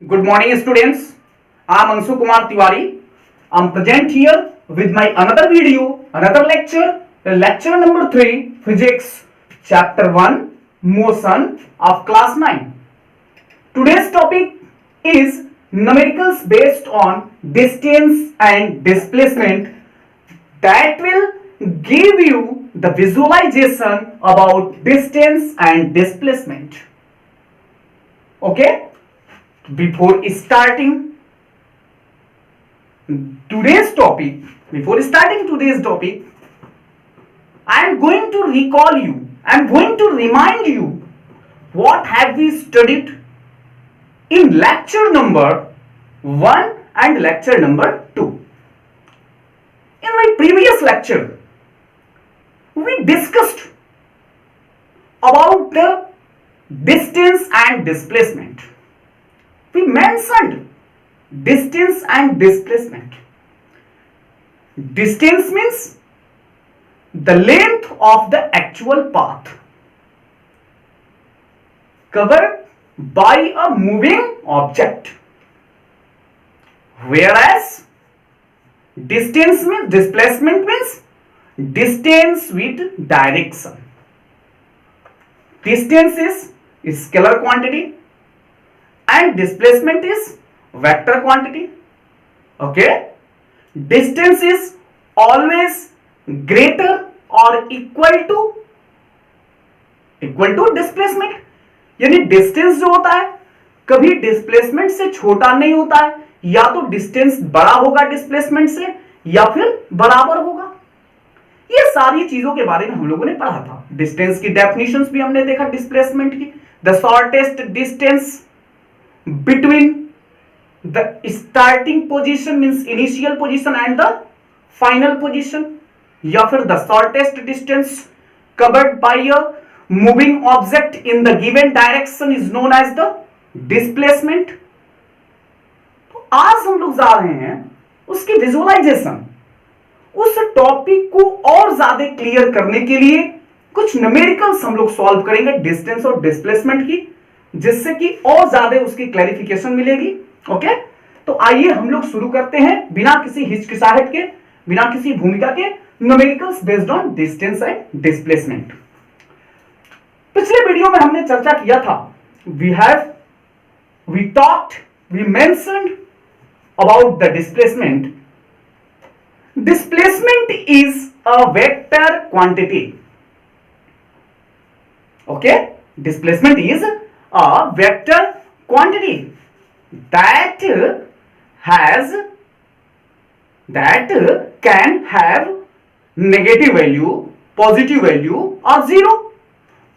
Good morning, students. I am Anshu Kumar Tiwari. I am present here with my another video, another lecture, lecture number 3, Physics, Chapter 1, Motion of Class 9. Today's topic is numericals based on distance and displacement that will give you the visualization about distance and displacement. Okay? Before starting today's topic, I am going to recall you, I am going to remind you what have we studied in lecture number 1 and lecture number 2. In my previous lecture, we discussed about the distance and displacement. We mentioned distance and displacement. Distance means the length of the actual path covered by a moving object, whereas displacement means distance with direction. Distance is scalar quantity and displacement is vector quantity. Okay, distance is always greater or equal to displacement. यानी distance जो होता है कभी displacement से छोटा नहीं होता है, या तो डिस्टेंस बड़ा होगा डिस्प्लेसमेंट से या फिर बराबर होगा. ये सारी चीजों के बारे में हम लोगों ने पढ़ा था. डिस्टेंस की डेफिनेशंस भी हमने देखा डिस्प्लेसमेंट की. The shortest distance between the starting position means initial position and the final position, या फिर the shortest distance covered by a moving object in the given direction is known as the displacement. तो आज हम लोग जा रहे हैं उसकी विजुअलाइजेशन, उस टॉपिक को और ज्यादा क्लियर करने के लिए कुछ न्यूमेरिकल्स हम लोग सॉल्व करेंगे डिस्टेंस और डिस्प्लेसमेंट की, जिससे कि और ज्यादा उसकी क्लैरिफिकेशन मिलेगी. ओके, तो आइए हम लोग शुरू करते हैं बिना किसी हिचकिचाहट के, बिना किसी भूमिका के, numericals based on distance and displacement. पिछले वीडियो में हमने चर्चा किया था, we mentioned about the displacement. Displacement is a vector quantity. Okay, displacement is a vector quantity that can have negative value, positive value और जीरो.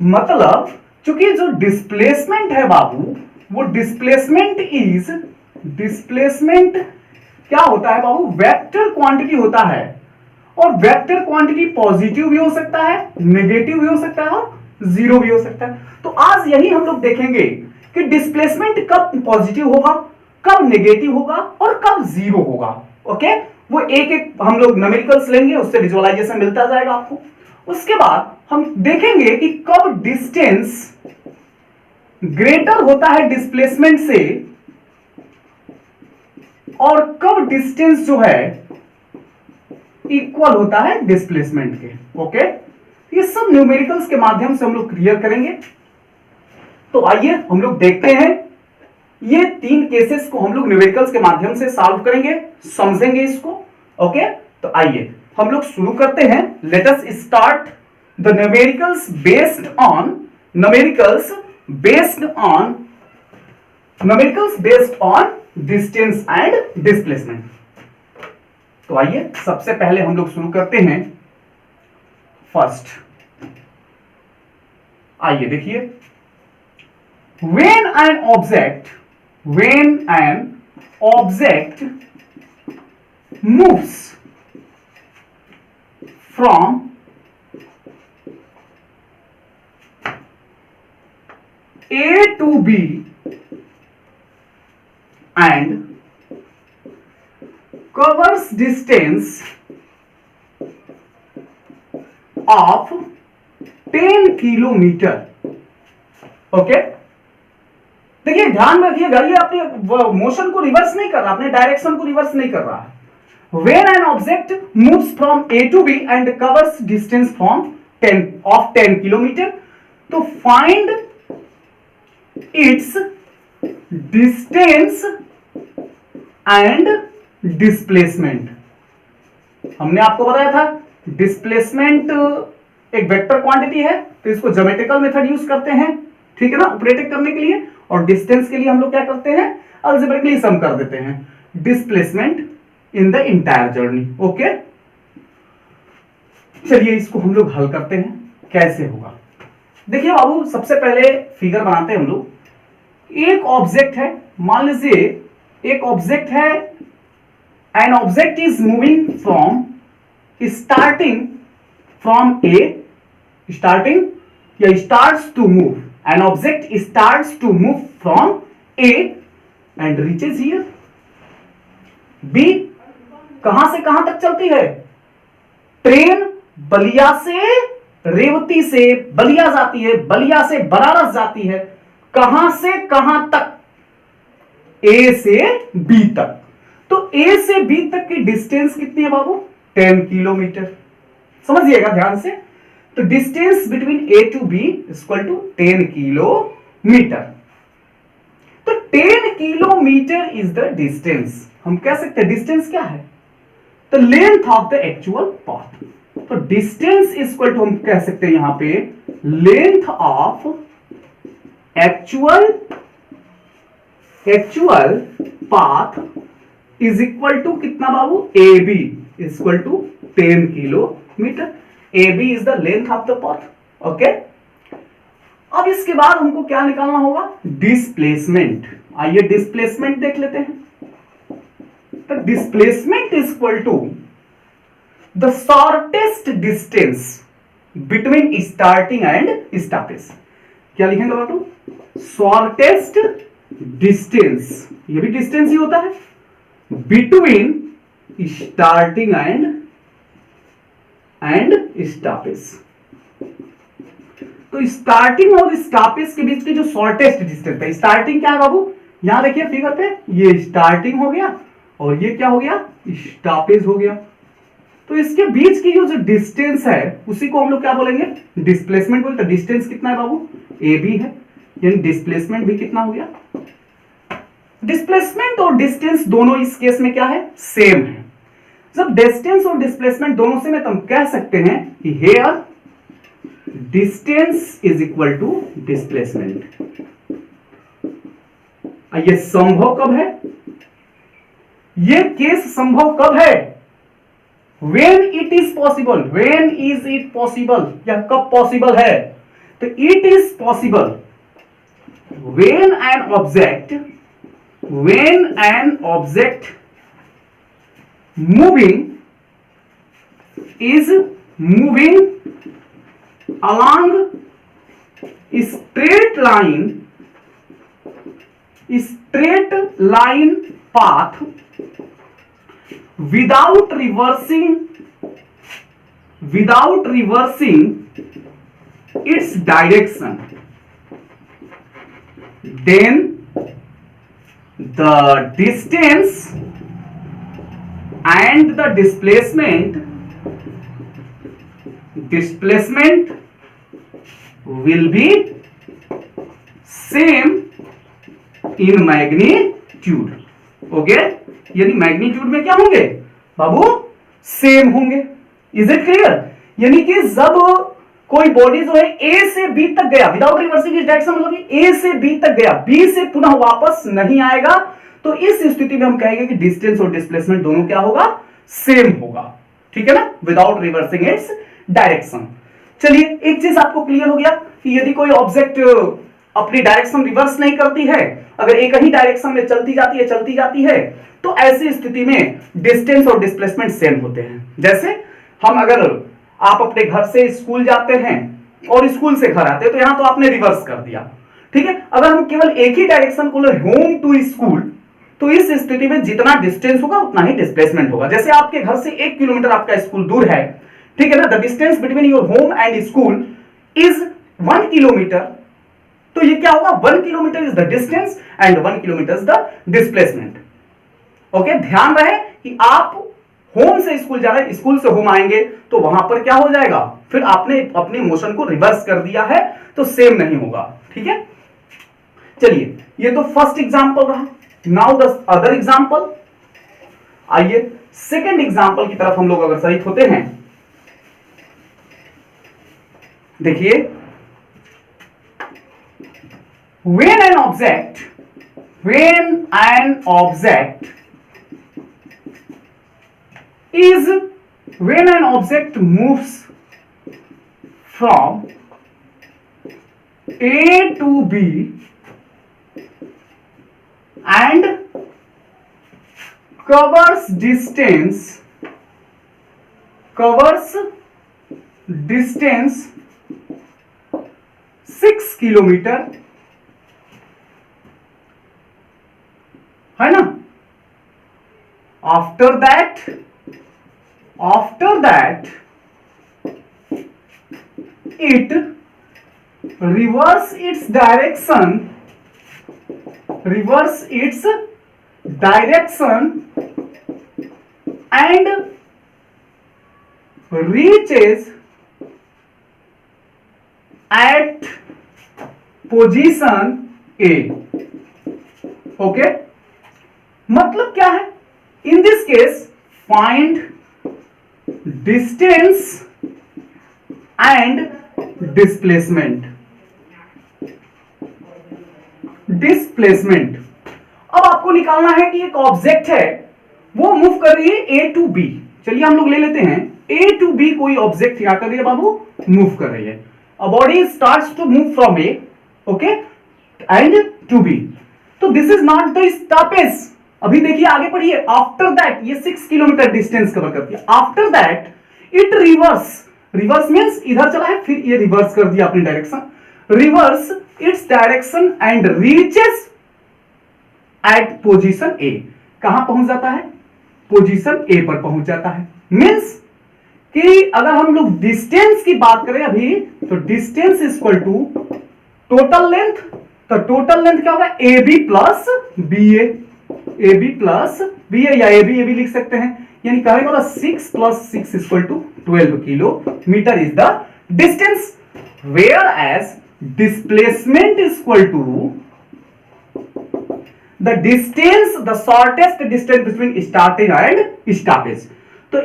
मतलब चूंकि जो डिस्प्लेसमेंट है बाबू, वो डिस्प्लेसमेंट क्या होता है बाबू, वेक्टर क्वांटिटी होता है. और वेक्टर क्वांटिटी पॉजिटिव भी हो सकता है, नेगेटिव भी हो सकता है और जीरो भी हो सकता है. तो आज यही हम लोग देखेंगे कि डिस्प्लेसमेंट कब पॉजिटिव होगा, कब नेगेटिव होगा और कब जीरो होगा. ओके, वो एक एक हम लोग न्यूमेरिकल्स लेंगे, उससे विजुअलाइजेशन मिलता जाएगा आपको. उसके बाद हम देखेंगे कि कब डिस्टेंस ग्रेटर होता है डिस्प्लेसमेंट से और कब डिस्टेंस जो है इक्वल होता है डिस्प्लेसमेंट के. ओके, ये सब न्यूमेरिकल्स के माध्यम से हम लोग क्लियर करेंगे. तो आइए हम लोग देखते हैं, ये 3 केसेस को हम लोग न्यूमेरिकल्स के माध्यम से सॉल्व करेंगे, समझेंगे इसको. ओके, तो आइए हम लोग शुरू करते हैं. Let us start the numericals based on distance and displacement. तो आइए सबसे पहले हम लोग शुरू करते हैं फर्स्ट. आइए देखिए, when an object moves from A to B and covers distance of 10 kilometer. Okay, देखिए ध्यान में रखिएगा, ये अपने मोशन को रिवर्स नहीं कर रहा, अपने डायरेक्शन को रिवर्स नहीं कर रहा है। When an object moves from A to B and covers distance from 10 kilometer, तो find its distance and displacement। हमने आपको बताया था डिस्प्लेसमेंट एक वेक्टर क्वांटिटी है, तो इसको ज्योमेट्रिकल मेथड यूज करते हैं, ठीक है ना, ऑपरेट करने के लिए। और डिस्टेंस के लिए हम लोग क्या करते हैं, अलजेब्रिकली सम कर देते हैं displacement in the entire journey. Okay, चलिए इसको हम लोग हल करते हैं, कैसे होगा। देखिए बाबू, सबसे पहले फिगर बनाते हैं हम लोग। एक ऑब्जेक्ट है, मान लीजिए एक ऑब्जेक्ट है, an object is moving from starting from A, starting या starts to move, an object starts to move from A and reaches here B. कहां से कहां तक चलती है, ट्रेन बलिया से रेवती से बलिया जाती है, बलिया से बनारस जाती है। कहां से कहां तक, ए से बी तक। तो ए से बी तक की डिस्टेंस कितनी है बाबू, 10 किलोमीटर। समझिएगा ध्यान से, तो distance between A to B equal to 10 kilometre. तो 10 किलोमीटर इज द डिस्टेंस। हम कह सकते हैं डिस्टेंस क्या है, the length of the actual path. तो डिस्टेंस इक्वल टू हम कह सकते हैं यहां पे length of actual path is equal to कितना बाबू, A B equal to 10 kilometre. A B is the length of the path. Okay, अब इसके बाद हमको क्या निकालना होगा, डिस्प्लेसमेंट। आइए डिस्प्लेसमेंट देख लेते हैं। The displacement is equal to the shortest distance between starting and stoppage। क्या लिखेंगे बाबू, शॉर्टेस्ट डिस्टेंस, ये भी डिस्टेंस ही होता है, बिटवीन स्टार्टिंग एंड स्टॉपेज। तो स्टार्टिंग और स्टॉपेज के बीच की जो शॉर्टेस्ट डिस्टेंस है, स्टार्टिंग क्या है बाबू, यहां देखिए फिगर पे, ये स्टार्टिंग हो गया और ये क्या हो गया, स्टॉपेज हो गया। तो इसके बीच की जो डिस्टेंस है उसी को हम लोग क्या बोलेंगे, डिस्प्लेसमेंट बोलते हैं। डिस्टेंस कितना है बाबू, ए बी है, यानी डिस्प्लेसमेंट भी कितना हो गया। डिस्प्लेसमेंट और डिस्टेंस दोनों इस केस में क्या है, सेम है। जब डिस्टेंस और डिस्प्लेसमेंट दोनों सेम है तो हम कह सकते हैं कि here distance is equal to displacement. ये संभव कब है, ये केस संभव कब है, when it is possible, when is it possible, या कब पॉसिबल है, तो it is possible when an object moving is moving along straight line path without reversing its direction, then the distance and the displacement will be same in magnitude। Okay, यानी magnitude में क्या होंगे बाबू, same होंगे। Is it clear, यानी कि जब कोई body जो है ए से बी तक गया विदाउट रिवर्सिंग इस डायरेक्शन, मतलब ए से बी तक गया, बी से पुनः वापस नहीं आएगा, तो इस स्थिति में हम कहेंगे कि डिस्टेंस और डिस्प्लेसमेंट दोनों क्या होगा, सेम होगा। ठीक है ना, विदाउट रिवर्सिंग इट्स डायरेक्शन। चलिए एक चीज आपको क्लियर हो गया कि यदि कोई ऑब्जेक्ट अपनी डायरेक्शन रिवर्स नहीं करती है, अगर एक ही डायरेक्शन में चलती जाती है, तो ऐसी स्थिति में डिस्टेंस और डिस्प्लेसमेंट सेम होते हैं। जैसे अगर आप अपने घर से स्कूल जाते हैं और स्कूल से घर आते हैं, तो यहां तो आपने रिवर्स कर दिया, ठीक है। अगर हम केवल एक ही डायरेक्शन को ले, होम टू स्कूल, तो इस स्थिति में जितना डिस्टेंस होगा उतना ही डिस्प्लेसमेंट होगा। जैसे आपके घर से 1 किलोमीटर आपका स्कूल दूर है, ठीक है ना, the distance between your home and school is 1 kilometre, तो ये क्या होगा, 1 kilometre is the distance and 1 kilometre is the displacement. Okay, ध्यान रहे कि आप होम से स्कूल जा रहे हैं, स्कूल से होम आएंगे तो वहां पर क्या हो जाएगा, फिर आपने अपने मोशन को रिवर्स कर दिया है तो सेम नहीं होगा। ठीक है, चलिए ये तो फर्स्ट एग्जांपल रहा। Now the other example. आइए सेकंड एग्जांपल की तरफ हम लोग अग्रसर होते हैं। देखिए, when an object moves from A to B and covers distance 6 kilometre, है ना। After that it reverse its direction and reaches at position A। Okay, मतलब क्या है, इन this case find distance and displacement. अब आपको निकालना है कि एक ऑब्जेक्ट है वो मूव कर रही है ए टू बी। चलिए हम लोग ले लेते हैं ए टू बी, कोई ऑब्जेक्ट क्या कर रही है बाबू, मूव कर रही है। A body starts to move from A, okay, and to B. तो this is not the stoppage. अभी देखिए आगे पढ़िए, आफ्टर दैट ये 6 किलोमीटर डिस्टेंस कवर करती है। After that it reverse means इधर चला है, फिर ये रिवर्स कर दिया अपनी direction, reverse its direction and reaches at position A. कहां पहुंच जाता है, पोजीशन ए पर पहुंच जाता है। मींस कि अगर हम लोग डिस्टेंस की बात करें अभी, तो distance is equal to total length. तो टोटल लेंथ क्या होगा, A B plus B A, A B plus B A, या ए बी लिख सकते हैं। यानी कहेगा 6 + 6 = 12 kilometre is the distance, whereas displacement is equal to the distance, the shortest distance between starting and stoppage. तो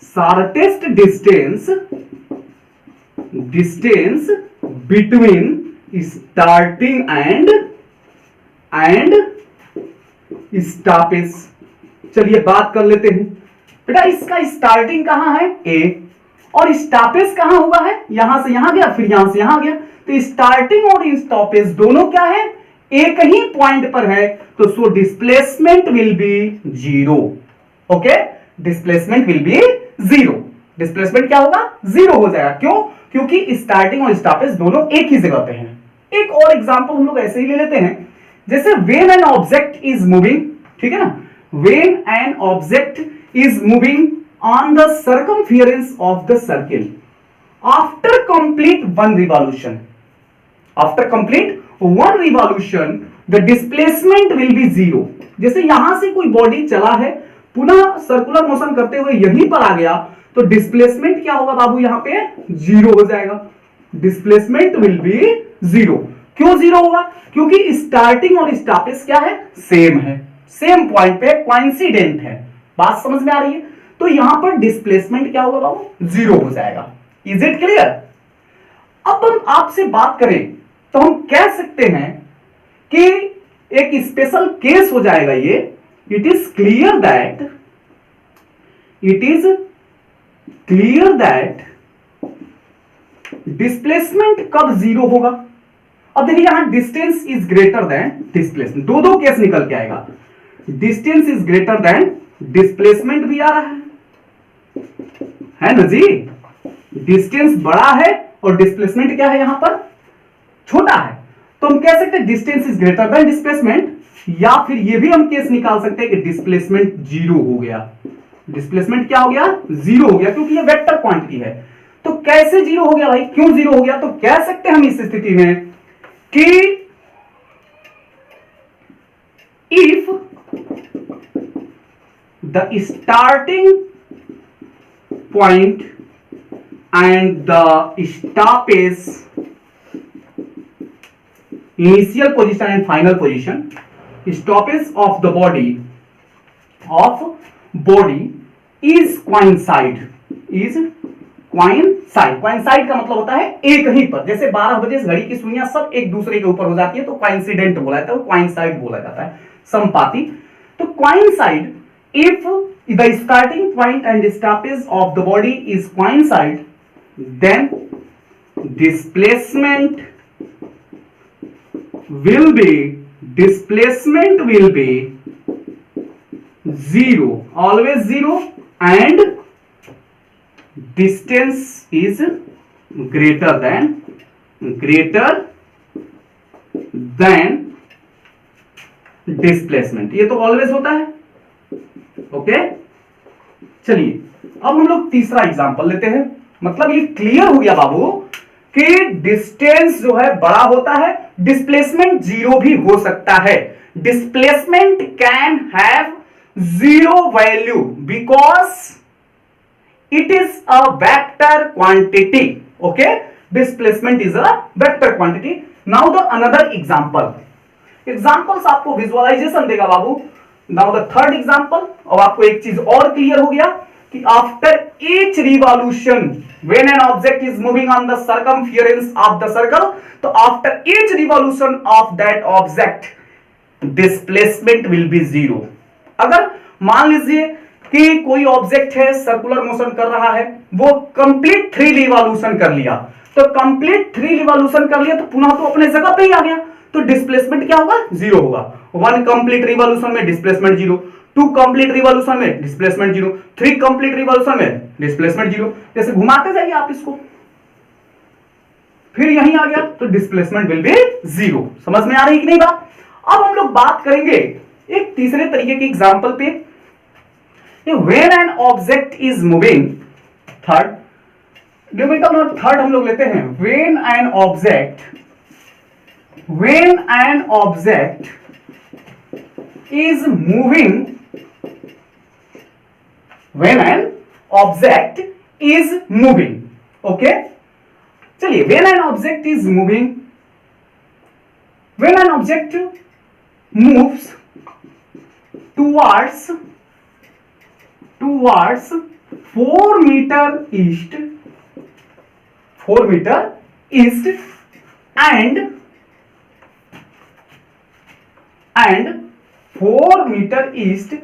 shortest distance between starting and stoppage. चलिए बात कर लेते हैं बेटा, इसका स्टार्टिंग कहां है, ए, और स्टॉपेज कहां हुआ है, यहां से यहां गया, फिर यहां से यहां गया। तो स्टार्टिंग और स्टॉपेज दोनों क्या है, एक ही पॉइंट पर है। तो so displacement will be 0। Okay, displacement will be 0। Displacement क्या होगा, 0 हो जाएगा। क्यों, क्योंकि स्टार्टिंग और स्टॉपेज दोनों एक ही जगह पे हैं। एक और एग्जांपल हम लोग ऐसे ही ले लेते हैं, जैसे when an object is moving, ठीक है ना, when an object is moving on the circumference of the circle after complete one revolution the displacement will be 0। जैसे यहां से कोई बॉडी चला है, पुनः सर्कुलर मोशन करते हुए यहीं पर आ गया, तो डिस्प्लेसमेंट क्या होगा बाबू, यहां पे 0 हो जाएगा। Displacement will be 0। क्यों 0 होगा, क्योंकि स्टार्टिंग और स्टॉपेज क्या है, सेम है, सेम पॉइंट पे कोइंसिडेंट है। बात समझ में आ रही है। तो यहां पर डिस्प्लेसमेंट क्या होगा बाबू, 0 हो जाएगा। Is it clear. अब हम आपसे बात करें तो हम कह सकते हैं कि एक स्पेशल केस हो जाएगा ये। It is clear that displacement कब 0 होगा। अब देखिए यहां distance is greater than displacement, दो केस निकल के आएगा। Distance is greater than displacement भी आ रहा है ना जी। डिस्टेंस बड़ा है और डिस्प्लेसमेंट क्या है, यहां पर छोटा है। तो हम कह सकते हैं distance is greater than displacement, या फिर यह भी हम केस निकाल सकते हैं कि डिस्प्लेसमेंट 0 हो गया। डिस्प्लेसमेंट क्या हो गया, 0 हो गया, क्योंकि ये वेक्टर क्वांटिटी है। तो कैसे जीरो हो गया भाई, क्यों जीरो हो गया? तो कह सकते हैं हम इस स्थिति में कि if the starting point and the stoppage, initial position and final position, stoppage of the body is coincide, coincide का मतलब होता है एक ही पर, जैसे 12 बजे घड़ी की सुइयां सब एक दूसरे के ऊपर हो जाती है तो coincident बोला जाता है, coincide बोला जाता है, समपाती। तो coincide if the starting point and stoppage of the body is coincide, then displacement will be zero, always zero, and distance is greater than displacement। ये तो ऑलवेज होता है। ओके, चलिए अब हम लोग तीसरा एग्जांपल लेते हैं। मतलब ये क्लियर हो गया बाबू कि डिस्टेंस जो है बड़ा होता है, डिस्प्लेसमेंट जीरो भी हो सकता है। Displacement can have zero value because it is a vector quantity. Okay, displacement is a vector quantity. Now the another examples आपको विजुअलाइजेशन देगा बाबू। Now the third example. अब आपको एक चीज और क्लियर हो गया कि after each revolution when an object is moving on the circumference of the circle, तो after each revolution of that object displacement will be zero। अगर मान लीजिए कि कोई ऑब्जेक्ट है सर्कुलर मोशन कर रहा है, वो कंप्लीट 3 रिवॉल्यूशन कर लिया, तो कंप्लीट 3 रिवॉल्यूशन कर लिया तो पुनः तो अपने जगह पे ही आ गया, तो डिस्प्लेसमेंट क्या होगा? जीरो होगा। 1 कंप्लीट रिवॉल्यूशन में डिस्प्लेसमेंट जीरो, 2 कंप्लीट रिवॉल्यूशन में डिस्प्लेसमेंट जीरो, 3 कंप्लीट रिवॉल्यूशन में डिस्प्लेसमेंट जीरो। जैसे घुमाते जाइए आप इसको, फिर यहीं आ गया तो डिस्प्लेसमेंट विल बी जीरो। समझ में आ रही कि नहीं बात? अब हम लोग बात करेंगे एक तीसरे तरीके के एग्जांपल पे। When an object is moving, third हम लोग लेते हैं। When an object is moving, when an object is moving, okay, चलिए when an object is moving, when an object moves towards 4 meter east and 4 meter east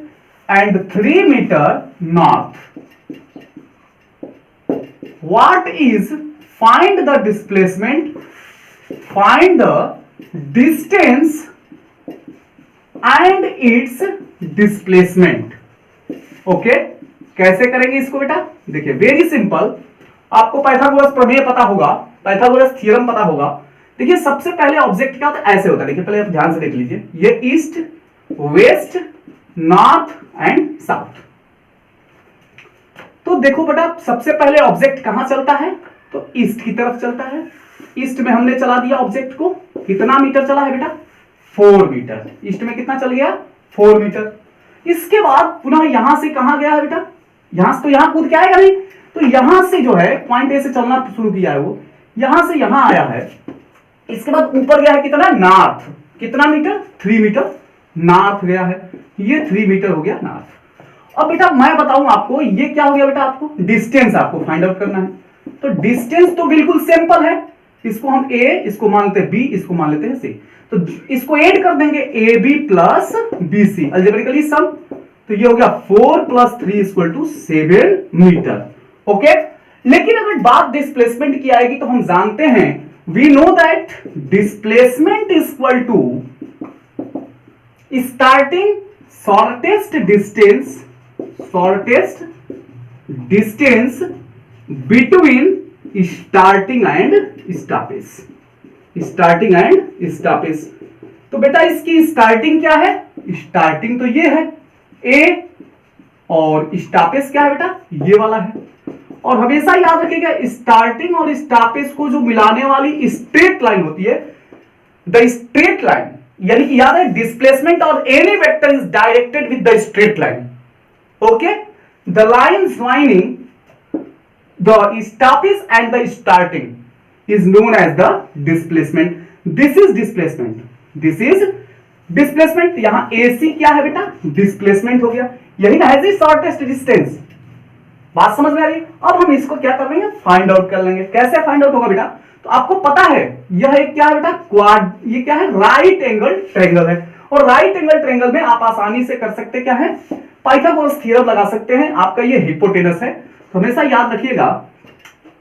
and 3 meter north. What is, find the displacement, find the distance and its displacement। Okay, कैसे करेंगे इसको बेटा? देखिए very simple, आपको Pythagoras प्रमेय पता होगा, Pythagoras theorem पता होगा। देखिए सबसे पहले ऑब्जेक्ट क्या होता है? ऐसे होता है। देखिए पहले आप ध्यान से देख लीजिए, ये east, west, north and south. तो देखो बेटा सबसे पहले ऑब्जेक्ट कहां चलता है? तो ईस्ट की तरफ चलता है। ईस्ट में हमने चला दिया ऑब्जेक्ट को, कितना मीटर चला है बेटा? 4 मीटर। ईस्ट में कितना चल गया? 4 मीटर। इसके बाद पुनः यहां से कहां गया है बेटा? यहां से तो यहां कूद के आएगा नहीं, तो यहां से जो है पॉइंट ए से चलना शुरू किया है वो, यहां से यहां आया है। इसके बाद ऊपर गया है कितना? नॉर्थ। कितना मीटर? 3 मीटर नॉर्थ गया है, ये 3 मीटर हो गया नॉर्थ। अब बेटा मैं बताऊं आपको, ये क्या हो गया बेटा? आपको डिस्टेंस आपको फाइंड आउट करना है। तो डिस्टेंस तो बिल्कुल सिंपल है, इसको हम ए, इसको मान लेते हैं बी, इसको मान लेते हैं सी, तो इसको ऐड कर देंगे A B plus B C, algebraically sum. तो ये हो गया 4 + 3 = 7 मीटर। ओके, लेकिन अगर बात डिस्प्लेसमेंट की आएगी तो हम जानते हैं, we know that displacement is equal to starting shortest distance between starting and stoppage। तो बेटा इसकी स्टार्टिंग क्या है? स्टार्टिंग तो ये है ए, और स्टॉपेज क्या है बेटा? ये वाला है। और हमेशा याद रखिएगा स्टार्टिंग और स्टॉपेज को जो मिलाने वाली स्ट्रेट लाइन होती है, द स्ट्रेट लाइन, यानी कि याद है डिस्प्लेसमेंट और any vector is directed with the straight line. Okay, the line joining the stoppage and the starting is known as the displacement. This is displacement, this is displacement. यहां AC क्या है बेटा? Displacement हो गया. यही ना है शॉर्टेस्ट डिस्टेंस. बात समझ में आ रही है? अब हम इसको क्या कर लेंगे? फाइंड आउट कर लेंगे. कैसे फाइंड आउट होगा बेटा? तो आपको पता है यह एक क्या है बेटा? क्वाड. ये क्या है? राइट एंगल ट्रायंगल है. और राइट एंगल ट्रायंगल में आप आसानी से कर सकते क्या है? पाइथागोरस थ्योरम लगा सकते हैं. आपका ये हिपोटेनस है, तो हमेशा याद रखिएगा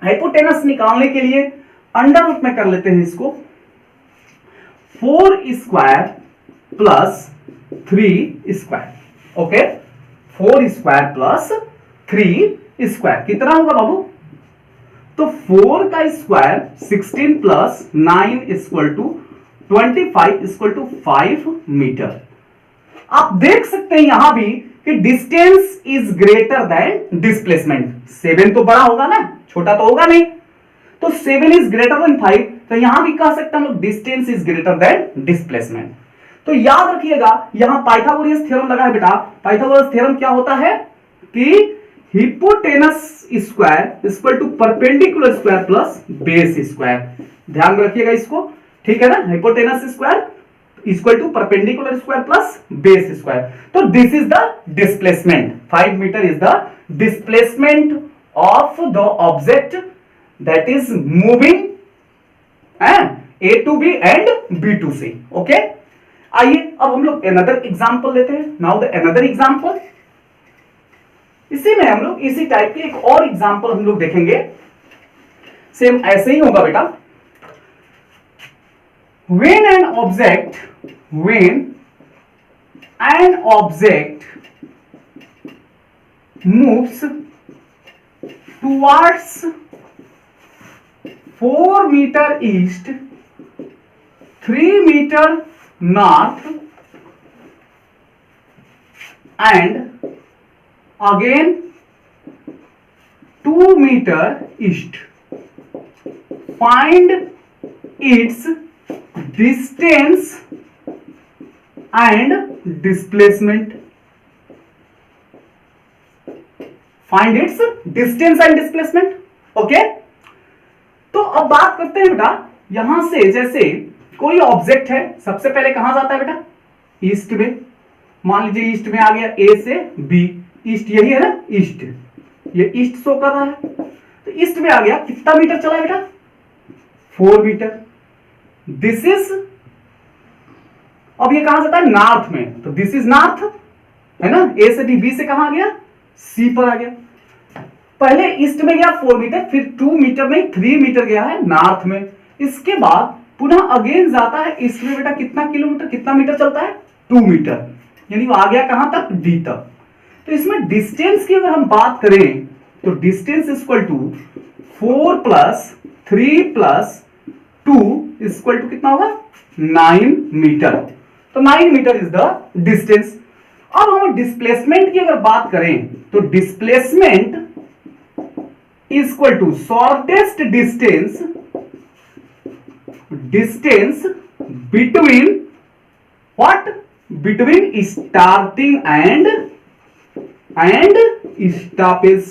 हिपोटेनस निकालने के लिए अंडर रूट में कर लेते हैं इसको. 4 square plus 3 square. Okay, 4 square plus 3 square कितना होगा बाबू? तो 4 का square 16 plus 9 equal to 25 equal to 5 metre. आप देख सकते हैं यहां भी कि distance is greater than displacement. 7 तो बड़ा होगा ना, छोटा तो होगा नहीं. तो 7 इज ग्रेटर देन 5, तो यहां भी कह सकते हैं हम लोग distance is greater than displacement. तो याद रखिएगा यहां पाइथागोरस थ्योरम लगा है बेटा. पाइथागोरस थ्योरम क्या होता है कि hypotenuse square equal to perpendicular square plus base square. ध्यान में रखिएगा इसको, ठीक है ना? Hypotenuse square equal to perpendicular square plus base square. तो this is the displacement. 5 metre is the displacement of the object that is moving A to B and B to C. Okay, आइए अब हम लोग another example लेते हैं. Now the another example, इसी में हम लोग इसी टाइप के एक और एग्जांपल हम लोग देखेंगे. सेम ऐसे ही होगा बेटा. when an object moves towards 4 meter east, 3 meter north and again 2 meter east, find its distance and displacement. Find its distance and displacement. Okay, तो अब बात करते हैं बेटा. यहां से जैसे कोई ऑब्जेक्ट है, सबसे पहले कहां जाता है बेटा? ईस्ट में. मान लीजिए ईस्ट में आ गया A से B. ईस्ट यही है ना, ईस्ट. ये ईस्ट शो कर रहा है, तो ईस्ट में आ गया. कितना मीटर चला है बेटा? 4 मीटर. दिस इज, अब ये कहां जाता है? नॉर्थ में. तो दिस इज नॉर्थ है ना. A से B से कहां आ गया? C पर आ गया. पहले ईस्ट में गया 4 मीटर, फिर 2 मीटर नहीं 3 मीटर गया है नॉर्थ में. इसके बाद पुनः अगेन जाता है ईस्ट में. बेटा कितना किलोमीटर, कितना मीटर चलता है? 2 मीटर. यानी वो आ गया कहां तक? D तक. तो इसमें डिस्टेंस की अगर हम बात करें तो distance equal to 4 plus 3 plus 2 equal to कितना होगा? 9 मीटर. तो 9 मीटर इज द डिस्टेंस. अब हम डिस्प्लेसमेंट की अगर बात करें तो displacement equal to shortest distance between what? Between starting and stoppage.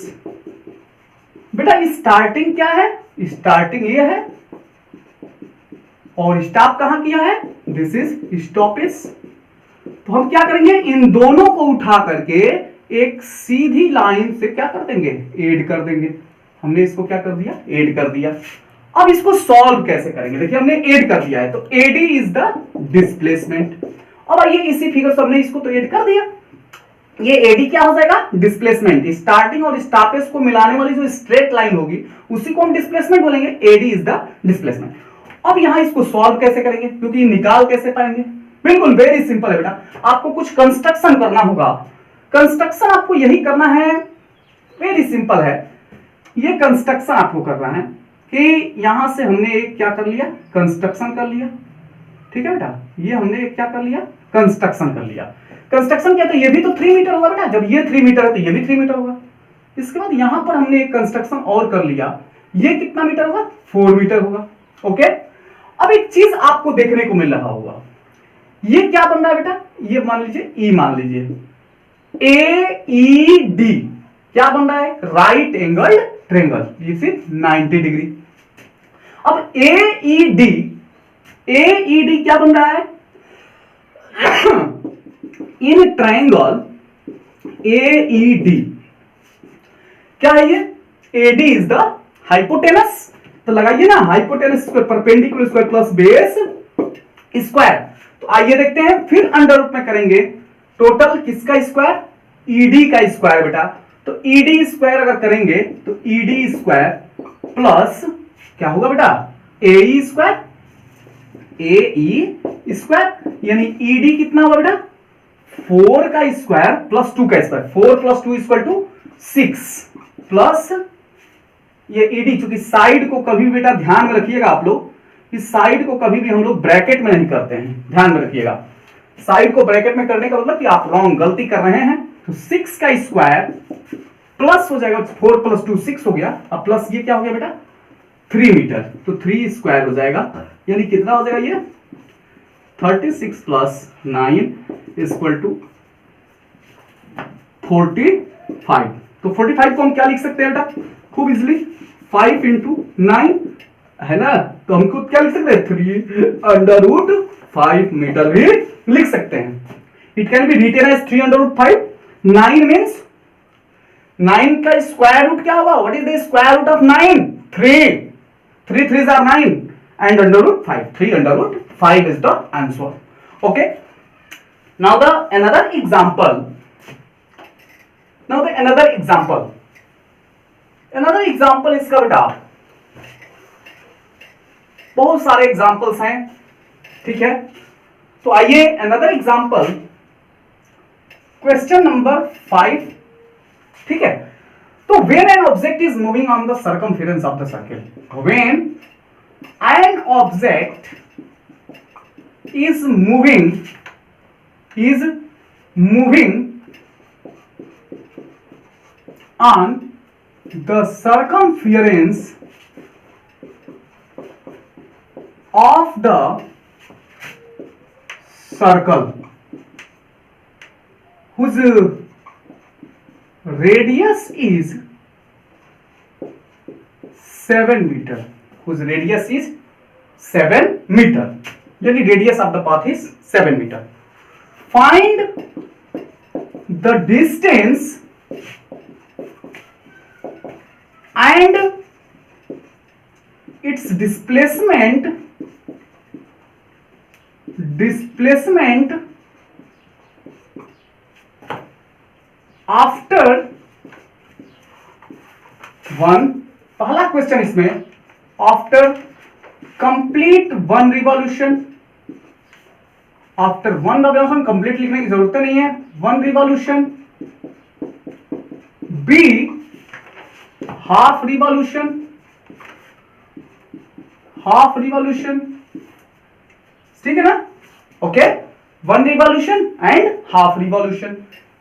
बेटा स्टार्टिंग क्या है? स्टार्टिंग ये है और स्टॉप कहां किया है? This is stoppage. तो हम क्या करेंगे? इन दोनों को उठा करके एक सीधी लाइन से क्या कर देंगे? ऐड कर देंगे. हमने इसको क्या कर दिया? ऐड कर दिया. अब इसको सॉल्व कैसे करेंगे? देखिए हमने ऐड कर दिया है, तो AD इज द डिस्प्लेसमेंट. अब आइए इसी फिगर से हमने इसको तो ऐड कर दिया. ये AD क्या हो जाएगा? डिस्प्लेसमेंट. स्टार्टिंग और स्टॉपेज को मिलाने वाली जो स्ट्रेट लाइन होगी उसी को हम डिस्प्लेसमेंट बोलेंगे. AD is the displacement. अब यहां इसको सॉल्व कैसे करेंगे? क्योंकि निकाल कैसे पाएंगे? बिल्कुल वेरी सिंपल है बेटा. आपको कुछ कंस्ट्रक्शन करना होगा. कंस्ट्रक्शन आपको यही करना है, वेरी सिंपल है. ये कंस्ट्रक्शन आपको करना है कि यहां से हमने एक क्या कर लिया? कंस्ट्रक्शन कर लिया. ठीक है बेटा, ये हमने एक क्या कर लिया? कंस्ट्रक्शन कर लिया. कंस्ट्रक्शन क्या? तो ये भी तो 3 मीटर होगा बेटा. जब ये 3 मीटर है तो ये भी 3 मीटर होगा. इसके बाद यहां पर हमने एक कंस्ट्रक्शन और कर लिया, ये कितना मीटर होगा, 4 मीटर होगा। ओके, अब एक चीज आपको देखने को मिल रहा होगा, ये क्या बन रहा है बेटा, ये मान लीजिए ई, मान लीजिए AED क्या बन रहा है, राइट एंगल ट्रायंगल, ये सिर्फ 90 डिग्री। अब AED क्या बन रहा है, इन ट्रायंगल AED क्या है, ये AD इज द हाइपोटेनस, तो लगाइए ना, hypotenuse square perpendicular square plus base square. तो आइए देखते हैं, फिर अंडर रूट में करेंगे, टोटल किसका स्क्वायर, ED का स्क्वायर बेटा। तो ED स्क्वायर अगर करेंगे तो ED स्क्वायर प्लस क्या होगा बेटा, AE स्क्वायर, AE स्क्वायर, यानी ED कितना होगा बेटा, 4 का स्क्वायर प्लस 2 का square, 4 plus 2 equal to 6 plus ये ED, चूंकि साइड को कभी बेटा ध्यान में रखिएगा आप लोग, इस साइड को कभी भी हम लोग ब्रैकेट में नहीं करते हैं, ध्यान में रखिएगा। साइड को ब्रैकेट में करने का मतलब कि आप रॉन्ग, गलती कर रहे हैं। तो 6 का स्क्वायर प्लस हो जाएगा, 4 प्लस 2 6 हो गया, अब प्लस ये क्या हो गया बेटा, 3 मीटर, तो 3 स्क्वायर हो जाएगा, यानी कितना हो जाएगा ये 36 प्लस 9 इक्वल टू 45। तो 45 को हम क्या लिख सकते हैं बेटा, खूब इजिली 5 इंटू 9 है ना, तो हमको क्या लिख सकते हैं, 3√5 मीटर भी लिख सकते हैं। It can be written as 3/5। 9 means 9 का स्क्वायर रूट क्या होगा, what is the square root of 9, 3, 3 3s are 9 and √5, 3/5 is the answer. Okay, now the another example, another example इसका बेटा, बहुत सारे एग्जाम्पल्स हैं, ठीक है। तो आइए अनदर एग्जाम्पल, क्वेश्चन नंबर 5, ठीक है। तो when an object is moving on the circumference of the circle, when an object is moving on the circumference of the circle whose radius is 7 meter, whose radius is 7 meter, यानी radius of the path is 7 meter. Find the distance and its displacement after one, पहला question इसमें, after complete one revolution, after one revolution, complete लिखने की जरूरत नहीं है, one revolution, B half revolution, ठीक है ना, okay, one revolution and half revolution.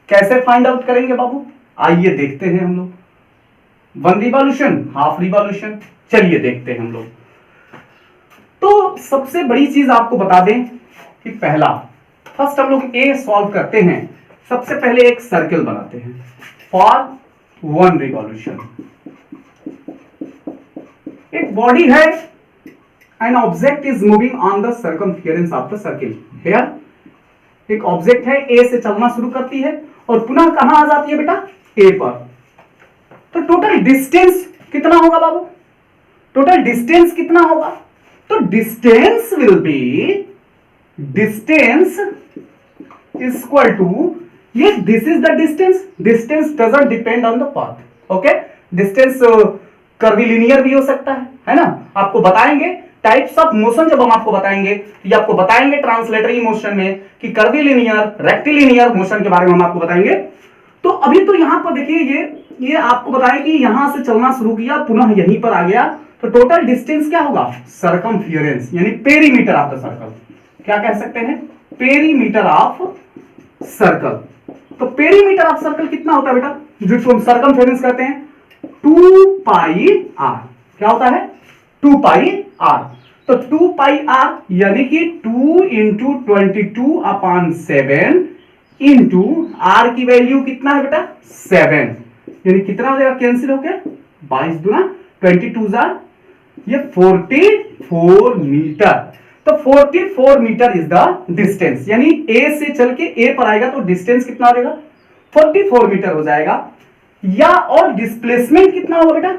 कैसे फाइंड आउट करेंगे बाबू, आइए देखते हैं हम लोग, वन रिवॉल्यूशन, हाफ रिवॉल्यूशन, चलिए देखते हैं हम लोग। तो सबसे बड़ी चीज आपको बता दें कि पहला, फर्स्ट हम लोग ए सॉल्व करते हैं, सबसे पहले एक सर्कल बनाते हैं फॉर वन रिवॉल्यूशन। एक बॉडी है, an object is moving on the circumference of the circle, here एक ऑब्जेक्ट है, ए से चलना शुरू करती है और पुनः कहां आ जाती है बेटा, ए पर। तो टोटल डिस्टेंस कितना होगा बाबू, टोटल डिस्टेंस कितना होगा, तो distance will be, distance equal to, ये this is the distance, distance doesn't depend on the path, okay. Distance curvilinear भी हो सकता है ना, आपको बताएंगे टाइप्स ऑफ मोशन, जब हम आपको बताएंगे, ये आपको बताएंगे ट्रांसलेटरी मोशन में कि कर्विलिनियर, रेक्टिलिनियर मोशन के बारे में हम आपको बताएंगे। तो अभी तो यहां पर देखिए, ये आपको बताएं कि यहां से चलना शुरू किया, पुनः यहीं पर आ गया, तो टोटल डिस्टेंस क्या होगा, सर्कमफेरेंस, यानी पेरीमीटर ऑफ द सर्कल, क्या कह सकते हैं, पेरीमीटर ऑफ सर्कल। तो पेरीमीटर ऑफ सर्कल कितना होता है बेटा, जिसको हम सर्कमफेरेंस कहते हैं, 2 पाई आर। क्या होता है? 2 पाई आर। तो 2 पाई आर यानी कि 2 इंटू 22/7 इंटू आर की वैल्यू कितना है बेटा? 7। यानी कितना हो जाएगा? कैंसिल हो गया, 22 दूना 22 जार, ये 44 मीटर। तो 44 मीटर इज द डिस्टेंस, यानी ए से चल के ए पर आएगा तो डिस्टेंस कितना हो जाएगा? 44 मीटर हो जाएगा। या और डिस्प्लेसमेंट कितना होगा बेटा?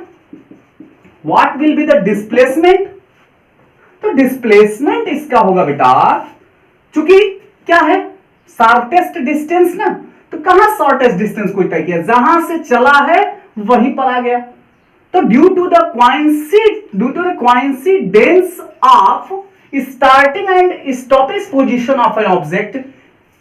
What will be the displacement? तो डिस्प्लेसमेंट इसका होगा बेटा, चूंकि क्या है? शॉर्टेस्ट डिस्टेंस ना, तो कहां शॉर्टेस्ट डिस्टेंस कोई तय किया? जहां से चला है वहीं पर आ गया। तो due to the coincidence of starting and stoppage position of an object,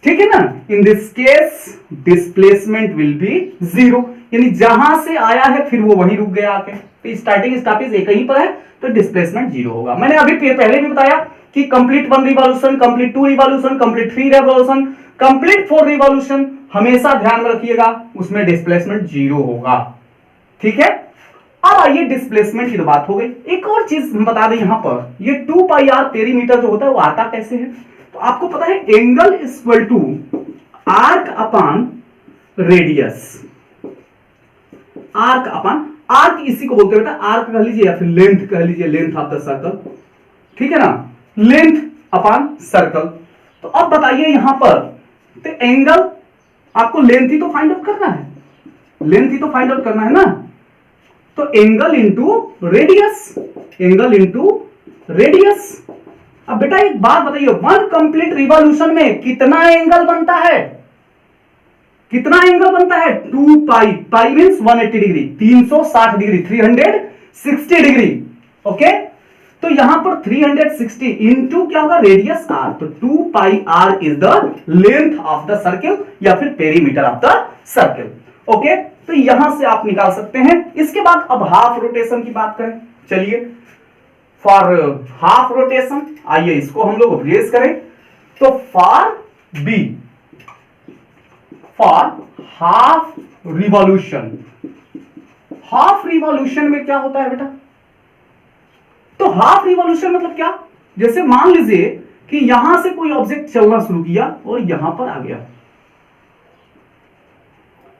ठीक है ना, in this case displacement will be 0। यानी जहां से आया है फिर वो वहीं रुक गया आके, तो स्टार्टिंग स्टॉपेज एक ही पर है तो डिस्प्लेसमेंट 0 होगा। मैंने अभी पहले भी बताया कि complete 1 revolution, complete 2 revolution, complete 3 revolution, complete 4 revolution, हमेशा ध्यान में रखिएगा उसमें डिस्प्लेसमेंट 0 होगा। ठीक है, अब आइए डिस्प्लेसमेंट की तो बात हो गई। एक और चीज हम बता दें यहां पर, ये 2 पाई आर पेरीमीटर जो होता है वो आता कैसे है? तो आपको पता है angle equal to arc upon radius. Arc upon arc इसी को बोलते हैं बेटा, आर्क कह लीजिए या फिर लेंथ कह लीजिए, लेंथ ऑफ द सर्कल, ठीक है ना, लेंथ अपॉन सर्कल। तो अब बताइए यहां पर, तो एंगल आपको लेंथ ही तो फाइंड आउट करना है, लेंथ ही तो फाइंड आउट करना है ना, तो angle into radius, angle into radius. अब बेटा एक बात बताइए, 1 कंप्लीट रिवॉल्यूशन में कितना एंगल बनता है? कितना एंगल बनता है? 2 pi, pi means 180 degree, 360 degree, 360 degree. Okay, तो यहां पर 360 इंटू क्या होगा? रेडियस आर, तो 2 pi R is the length of the circle या फिर perimeter of the circle. Okay, तो यहां से आप निकाल सकते हैं। इसके बाद अब हाफ रोटेशन की बात करें, चलिए फॉर हाफ रोटेशन आइए इसको हम लोग रिप्लेस करें। तो for B, for half revolution, half revolution में क्या होता है बेटा? तो हाफ रिवॉल्यूशन मतलब क्या? जैसे मान लीजिए कि यहां से कोई ऑब्जेक्ट चलना शुरू किया और यहां पर आ गया,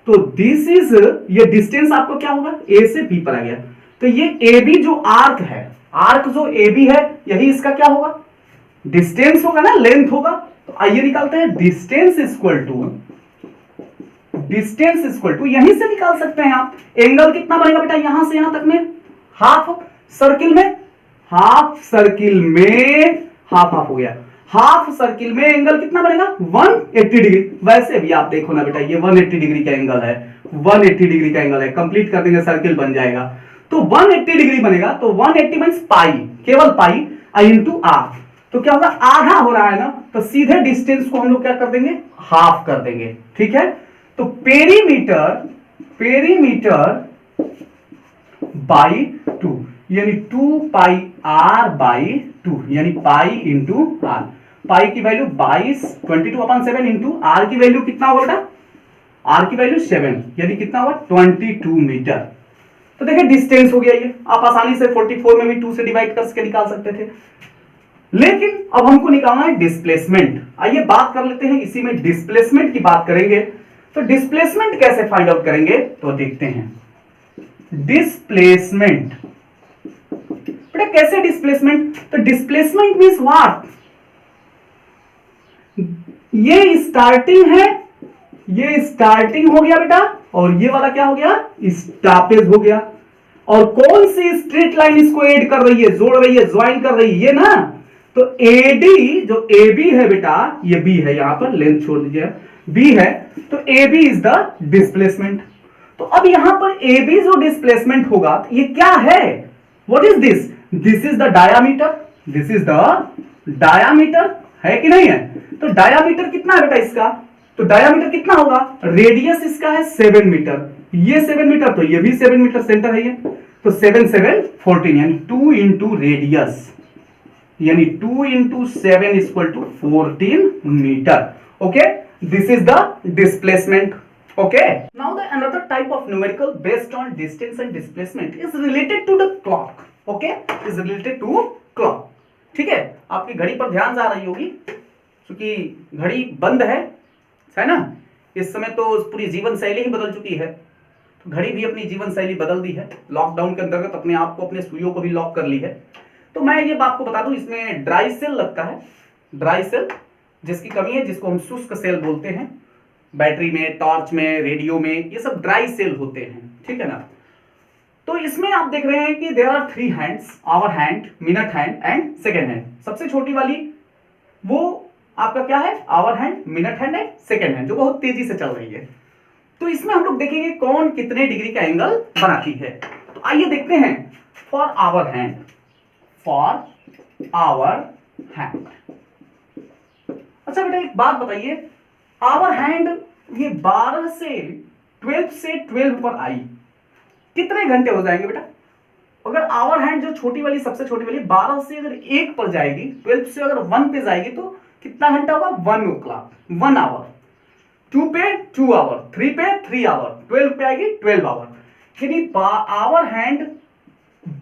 तो दिस इज, ये डिस्टेंस आपको क्या होगा? ए से बी पर आ गया, तो ये ए बी जो आर्क है, आर्क जो ए बी है, यही इसका क्या होगा? डिस्टेंस होगा ना, लेंथ होगा। तो आइए निकालते हैं, distance equal to, distance equal to, यहीं से निकाल सकते हैं आप। एंगल कितना बनेगा बेटा यहां से यहां तक में? हाफ सर्किल में, हाफ सर्किल में हाफ हाफ हो गया, हाफ सर्किल में एंगल कितना बनेगा? 180 डिग्री। वैसे भी आप देखो ना बेटा, ये 180 डिग्री का एंगल है, 180 डिग्री का एंगल है, कंप्लीट कर देंगे सर्किल बन जाएगा। तो 180 डिग्री बनेगा, तो 180 मींस पाई, केवल पाई इंटू आर, तो क्या होगा? आधा हो रहा है ना, तो सीधे डिस्टेंस को हम लोग क्या कर देंगे? हाफ कर देंगे। ठीक है, तो पेरीमीटर, पेरीमीटर बाई 2 यानी 2 पाई आर बाई 2, यानी पाई इंटू आर। पाई की वैल्यू 22/7 इंटू आर की वैल्यू कितना होगा बेटा? आर की वैल्यू 7, यानी कितना होगा? 22 मीटर। तो देखिए डिस्टेंस हो गया ये, आप आसानी से 44 में भी 2 से डिवाइड करके निकाल सकते थे। लेकिन अब हमको निकालना है डिस्प्लेसमेंट। आइए बात कर लेते हैं, इसी में डिस्प्लेसमेंट की बात करेंगे। तो डिस्प्लेसमेंट कैसे फाइंड आउट करेंगे तो देखते हैं। डिस्प्लेसमेंट बेटा कैसे डिस्प्लेसमेंट? तो डिस्प्लेसमेंट मींस व्हाट? ये स्टार्टिंग है, ये स्टार्टिंग हो गया बेटा, और ये वाला क्या हो गया? स्टॉपेज हो गया। और कौन सी स्ट्रेट लाइन इसको ऐड कर रही है, जोड़ रही है, ज्वाइन कर रही है? ये ना, तो एडी जो ए बी है बेटा, ये बी है, यहां पर लेंथ छोड़ दीजिए, बी है, तो A B is the displacement. तो अब यहां पर ए बी जो डिस्प्लेसमेंट होगा, तो ये क्या है? What is this? This is the diameter, this is the diameter, है कि नहीं है? तो डायामीटर कितना है बेटा इसका? तो डायामीटर कितना होगा? रेडियस इसका है 7 मीटर, ये 7 मीटर, तो ये भी 7 मीटर, सेंटर है ये, तो 7 7 14, यानी 2 इंटू रेडियस, यानी 2 into 7 equal to 14 metre. Okay, this is the displacement. Okay, now the another type of numerical based on distance and displacement is related to the clock. Okay, is related to clock. ठीक है, आपकी घड़ी पर ध्यान जा रही होगी क्योंकि घड़ी बंद है ना। इस समय तो पूरी जीवन शैली ही बदल चुकी है, तो घड़ी भी अपनी जीवन शैली बदल दी है। लॉकडाउन के अंतर्गत अपने आप को, अपने सुइयों को भी लॉक कर ली है। तो मैं ये बात को बता दूं, इसमें ड्राई सेल लगता है, ड्राई सेल जिसकी कमी है, जिसको हम शुष्क सेल बोलते हैं। बैटरी में, टॉर्च में, रेडियो में, ये सब ड्राई सेल होते हैं, ठीक है ना। तो इसमें आप देख रहे हैं कि there are 3 hands, hour hand, minute hand and second hand. सबसे छोटी वाली वो आपका क्या है, hour hand, minute hand and second hand, जो बहुत तेजी से चल रही है। तो इसमें हम लोग देखेंगे कौन कितने डिग्री का एंगल बनाती है। तो आइए देखते हैं। For hour hand, for hour hand. अच्छा बेटा एक बात बताइए, आवर हैंड ये 12 से 12 पर आई, कितने घंटे हो जाएंगे बेटा? अगर आवर हैंड जो छोटी वाली, सबसे छोटी वाली 12 से अगर 1 पर जाएगी, 12 से अगर 1 पे जाएगी तो कितना घंटा होगा? 1 o'clock, 1 आवर। 2 पे 2 आवर, 3 पे 3 आवर, 12 पे आएगी 12 आवर। यानी आवर हैंड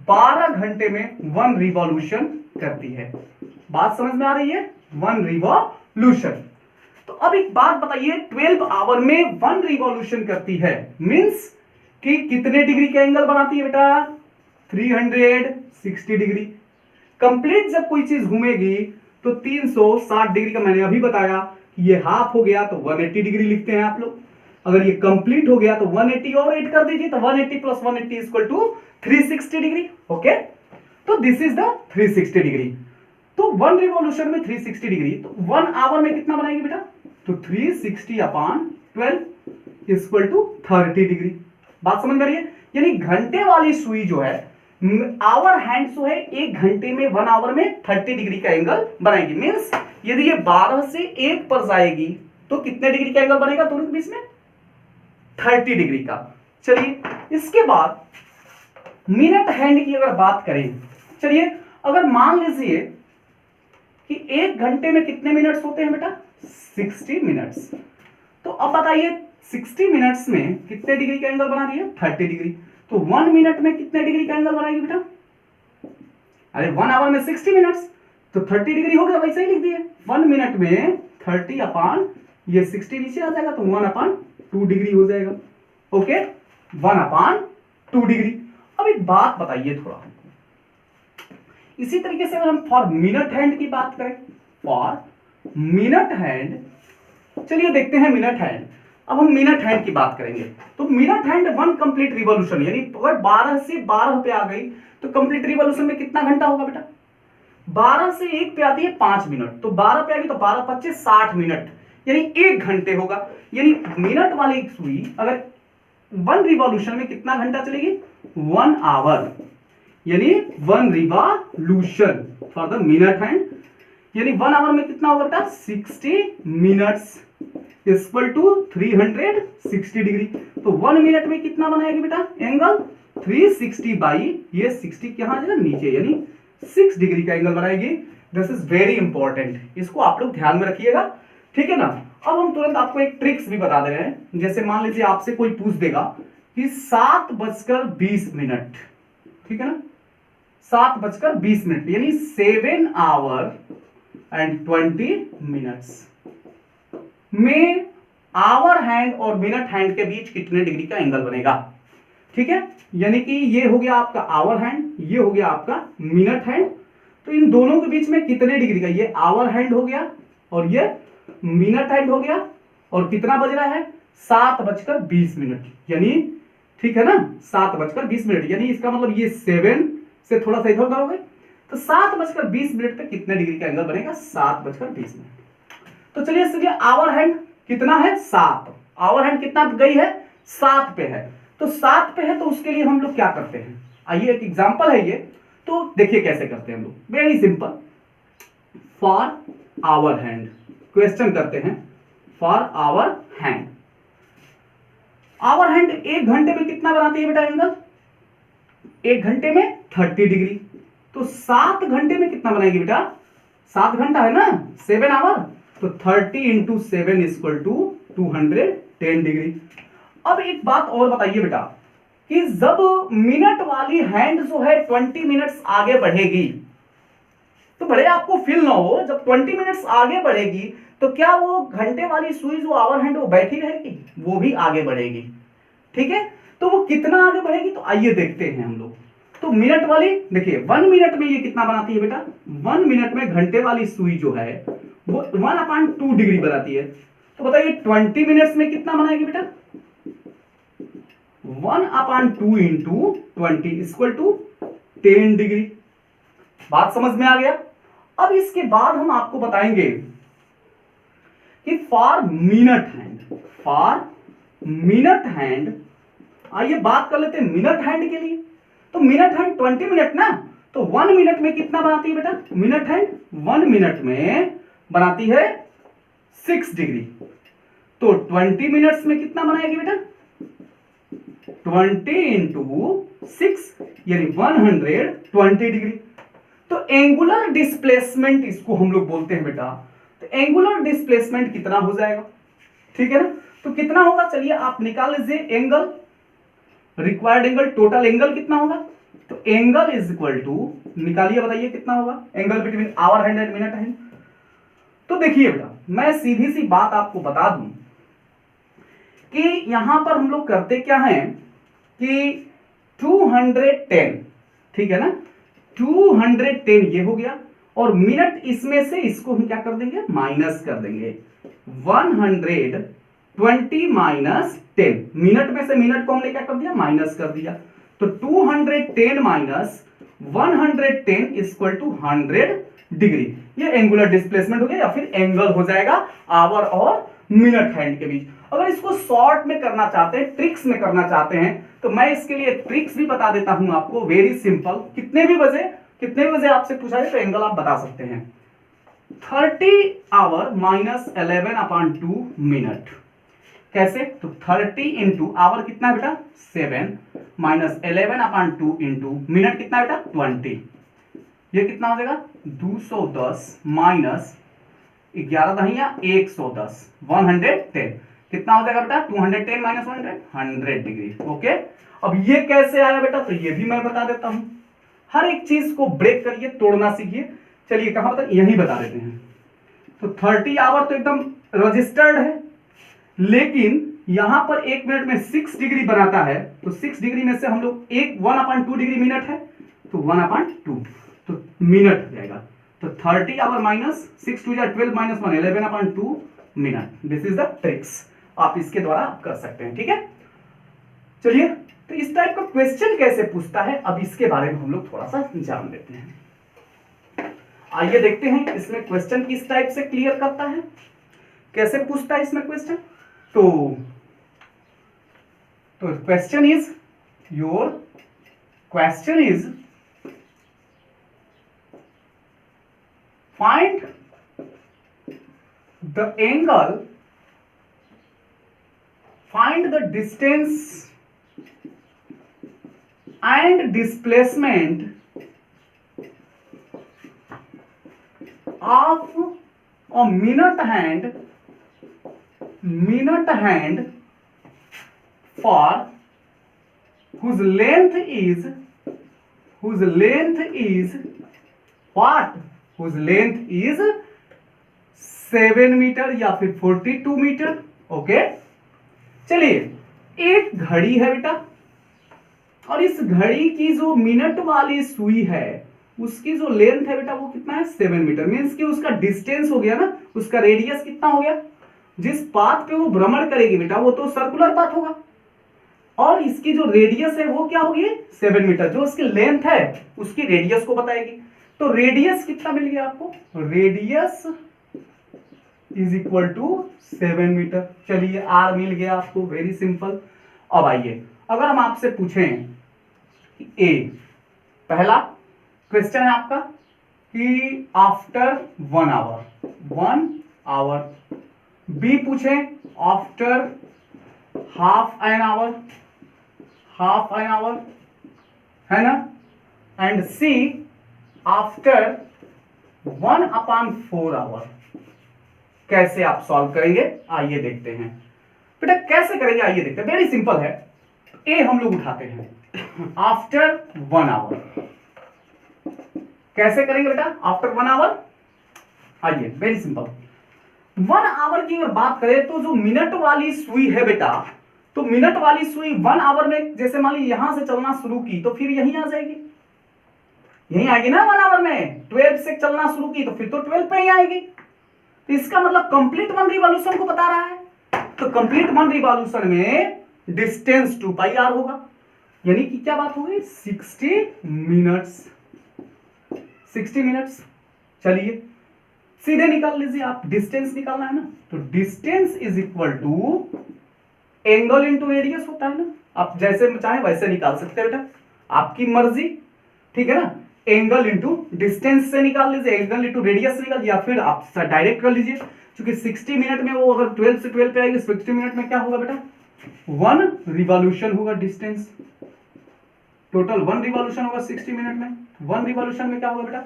12 घंटे में 1 रिवॉल्यूशन करती है। बात समझ में आ रही है? 1 रिवॉल्यूशन। तो अब एक बात बताइए, 12 आवर में 1 रिवॉल्यूशन करती है, मींस कि कितने डिग्री का एंगल बनाती है बेटा? 360 डिग्री। कंप्लीट जब कोई चीज घूमेगी तो 360 डिग्री का, मैंने अभी बताया कि ये हाफ हो गया तो 180 डिग्री लिखते हैं आप लोग। अगर ये कंप्लीट हो गया तो 180 और ऐड कर दीजिए, तो 180 plus 180 equal to 360 degree. Okay, तो दिस इज द 360 डिग्री। तो 1 रिवॉल्यूशन में 360 डिग्री, तो 1 आवर में कितना बनाएगी बेटा? तो 360 अपॉन 12 इक्वल टू 30 डिग्री। बात समझ में आ रही है? यानी घंटे वाली सुई जो है, आवर हैंड जो है, 1 घंटे में, 1 आवर में 30 डिग्री का एंगल बनाएगी। मींस यदि ये 12 से 1 पर जाएगी तो कितने डिग्री का एंगल बनेगा दोनों के बीच में? 30 डिग्री का। चलिए इसके बाद मिनट हैंड की अगर बात करें, चलिए अगर मान लीजिए कि 1 घंटे में कितने मिनट्स होते हैं बेटा? 60 मिनट्स। तो अब बताइए 60 मिनट्स में कितने डिग्री का एंगल बना रही है? 30 डिग्री। तो 1 मिनट में कितने डिग्री का एंगल बनाएगी बेटा? अरे 1 आवर में 60 मिनट्स, तो 30 डिग्री हो गया, वैसे ही लिख दिए। 1 मिनट में 30 अपॉन ये 60 नीचे आ जाएगा, तो 1 अपॉन 2 डिग्री हो जाएगा। Okay, 1 upon 2 degree. अब एक बात बताइए थोड़ा, इसी तरीके से अगर हम फॉर मिनट हैंड की बात करें, फॉर मिनट हैंड, चलिए देखते हैं मिनट हैंड। अब हम मिनट हैंड की बात करेंगे। तो मिनट हैंड 1 कंप्लीट रिवॉल्यूशन, यानी अगर 12 से 12 पे आ गई तो कंप्लीट रिवॉल्यूशन में कितना घंटा होगा बेटा? 12 से 1 पे आती है 5 मिनट, तो 12 पे आ गई तो 12 25 60 मिनट, यानी 1 घंटे होगा। यानी मिनट वाली सुई अगर 1 रिवॉल्यूशन में कितना घंटा चलेगी? 1 आवर, यानी 1 revolution for the minute hand. यानी 1 आवर में कितना होगा बेटा? 60 मिनट्स इक्वल टू 360 डिग्री। तो 1 मिनट में कितना बनाएगी बेटा एंगल? 360 बाई ये 60 कहां आ जाएगा? नीचे, यानी 6 डिग्री का एंगल बनाएगी। दिस इज वेरी इंपॉर्टेंट, इसको आप लोग ध्यान में रखिएगा, ठीक है ना। अब हम तुरंत आपको एक ट्रिक्स भी बता दे रहे हैं। जैसे मान लीजिए आपसे कोई पूछ देगा कि 7:20, ठीक है ना, 7:20, यानी 7 आवर एंड 20 मिनट्स में आवर हैंड और मिनट हैंड के बीच कितने डिग्री का एंगल बनेगा? ठीक है, यानी कि ये हो गया आपका आवर हैंड, ये हो गया आपका मिनट हैंड। तो इन दोनों के बीच में कितने डिग्री का, ये आवर हैंड हो गया और ये मिनट हैंड हो गया, और कितना बज रहा है? 7:20, यानी ठीक है ना, 7:20, यानी इसका मतलब ये 7 से थोड़ा सा इधर उधर हो गए, तो 7:20 पे कितने डिग्री का एंगल बनेगा? 7:20। तो चलिए आवर हैंड कितना है? 7। आवर हैंड कितना गई है? 7 पे है। तो 7 पे है, तो उसके लिए हम लोग क्या करते हैं? आइए एक एग्जांपल है ये, तो देखिए कैसे करते हैं हम लोग। Very simple, for hour hand question करते हैं। For hour hand, hour hand 1 घंटे में कितना बनाती है बेटा एंगल? 1 घंटे में 30 डिग्री। तो 7 घंटे में कितना बनाएगी बेटा? 7 घंटा है ना, 7 आवर, तो 30 × 7 इक्वल टू 220 10 डिग्री। अब एक बात और बताइए बेटा कि जब मिनट वाली हैंड जो है 20 मिनट्स आगे बढ़ेगी, तो बड़े आपको फील ना हो, जब 20 मिनट्स आगे बढ़ेगी तो क्या वो घंटे वाली सुई जो आवर हैंड वो बैठी रहेगी? वो भी आगे बढ़ेगी। ठीक है, तो वो कितना आगे बढ़ेगी? तो आइए देखते हैं हम लोग। तो मिनट वाली देखिए 1 मिनट में ये कितना बनाती है बेटा? 1 मिनट में घंटे वाली सुई जो है वो 1/2 डिग्री बनाती है। तो बताइए 20 मिनट्स में कितना बनाएगी बेटा? 1/2 इंटू 20 इक्वल टू 10 डिग्री। बात समझ में आ गया? अब इसके बाद हम आपको बताएंगे कि फॉर मिनट हैंड, आइए बात कर लेते हैं मिनट हैंड के लिए। तो मिनट हैंड 20 मिनट ना, तो 1 मिनट में कितना बनाती है बेटा? मिनट हैंड 1 मिनट में बनाती है 6 डिग्री। तो 20 मिनट्स में कितना बनाएगी बेटा? 20 इंटू 6 यानी 120 डिग्री। तो एंगुलर डिस्प्लेसमेंट इसको हम लोग बोलते हैं बेटा। तो एंगुलर डिस्प्लेसमेंट कितना हो जाएगा? ठीक है ना, तो कितना होगा? चलिए आप निकाल लीजिए angle, required angle, total angle कितना होगा? तो एंगल इज इक्वल टू, निकालिए बताइए कितना होगा angle between hour hand and minute hand. तो देखिए बेटा मैं सीधी सी बात आपको बता दूं कि यहां पर हम लोग करते क्या है कि 210, ठीक है ना, 210 ये हो गया, और मिनट इसमें से इसको हम क्या कर देंगे? माइनस कर देंगे। 120 माइनस 10, मिनट में से मिनट को हमने क्या कर दिया? माइनस कर दिया। तो 210 माइनस 110 इक्वल टू 100 डिग्री। ये एंगुलर डिस्प्लेसमेंट हो गया, या फिर एंगल हो जाएगा आवर और मिनट हैंड के बीच। अगर इसको शॉर्ट में करना चाहते हैं, ट्रिक्स में करना चाहते हैं, तो मैं इसके लिए ट्रिक्स भी बता देता हूं आपको, वेरी सिंपल। कितने भी बजे आपसे पूछा जाए तो एंगल आप बता सकते हैं। 30 आवर माइनस 11/2 मिनट। कैसे? तो 30 इंटू आवर कितना है बेटा? 7 माइनस 11/2 इंटू मिनट कितना है बेटा? 20। ये कितना हो जाएगा? 210 माइनस 11 दहिया 110, 110। कितना हो जाएगा बेटा? 210 माइनस 100 डिग्री। ओके, अब ये कैसे आया बेटा? तो ये भी मैं बता देता हूं। हर एक चीज को ब्रेक करिए, तोड़ना सीखिए। चलिए कहां तक, यही बता देते हैं। तो 30 आवर तो एकदम रजिस्टर्ड है, लेकिन यहां पर 1 मिनट में 6 डिग्री बनाता है। तो 6 डिग्री में से हम लोग 1/2 डिग्री मिनट है, तो 1/2 तो मिनट हो जाएगा। तो 30 our minus 6 2 12 minus 1 11/2 minute. This is the tricks, आप इसके द्वारा कर सकते हैं। ठीक है, चलिए तो इस टाइप का क्वेश्चन कैसे पूछता है, अब इसके बारे में हम लोग थोड़ा सा जान लेते हैं। आइए देखते हैं इसमें क्वेश्चन किस टाइप से क्लियर करता है, कैसे पूछता है इसमें क्वेश्चन। तो question is, your question is find the angle, find the distance and displacement of a minute hand for whose length is what? whose length is 7 metre या फिर 42 मीटर। ओके, चलिए एक घड़ी है बेटा, और इस घड़ी की जो मिनट वाली सुई है उसकी जो लेंथ है बेटा वो कितना है? 7 मीटर। मीन्स कि उसका डिस्टेंस हो गया ना, उसका रेडियस कितना हो गया? जिस पाथ पे वो भ्रमण करेगी बेटा वो तो सर्कुलर पाथ होगा, और इसकी जो रेडियस है वो क्या होगी? 7 मीटर। जो उसकी लेंथ है उसकी रेडियस को बताएगी। तो रेडियस कितना मिल गया आपको? Radius is equal to 7 metre. चलिए आर मिल गया आपको, वेरी सिंपल। अब आइए अगर हम आपसे पूछें ए, पहला क्वेश्चन है आपका कि आफ्टर 1 आवर, बी पूछें आफ्टर हाफ एन आवर, है ना, एंड सी आफ्टर 1/4 आवर। कैसे आप सॉल्व करेंगे आइए देखते हैं। बेटा कैसे करेंगे आइए देखते हैं, वेरी सिंपल है। ए हम लोग उठाते हैं आफ्टर 1 आवर। कैसे करेंगे बेटा आफ्टर 1 आवर? आइए वेरी सिंपल, 1 आवर की अगर बात करें तो जो मिनट वाली सुई है बेटा, तो मिनट वाली सुई 1 आवर में जैसे मान ली यहां से चलना शुरू की तो फिर यहीं आ जाएगी, यहीं आएगी ना 1 आवर में। 12 से चलना शुरू की तो फिर तो 12 पे ही आएगी। तो इसका मतलब कंप्लीट 1 रिवॉल्यूशन को बता रहा है। तो कंप्लीट 1 रिवॉल्यूशन में डिस्टेंस 2 पाई आर होगा, यानी कि क्या बात होगी 60 मिनट्स। 60 मिनट्स। चलिए सीधे निकाल लीजिए आप, डिस्टेंस निकालना है ना, तो distance is equal to angle into radius होता है ना, आप जैसे चाहे वैसे निकाल सकते हैं बेटा, आपकी मर्जी, ठीक है ना। एंगल इंटू डिस्टेंस से निकाल लीजिए, एंगल इंटू रेडियस से निकाल, या फिर आप डायरेक्ट कर लीजिए, क्योंकि 60 मिनट में वो अगर 12 से 12 पे आएगी, 60 मिनट में क्या होगा बेटा 1 रिवॉल्यूशन होगा डिस्टेंस, टोटल 1 रिवॉल्यूशन होगा 60 मिनट में। 1 रिवॉल्यूशन में क्या होगा बेटा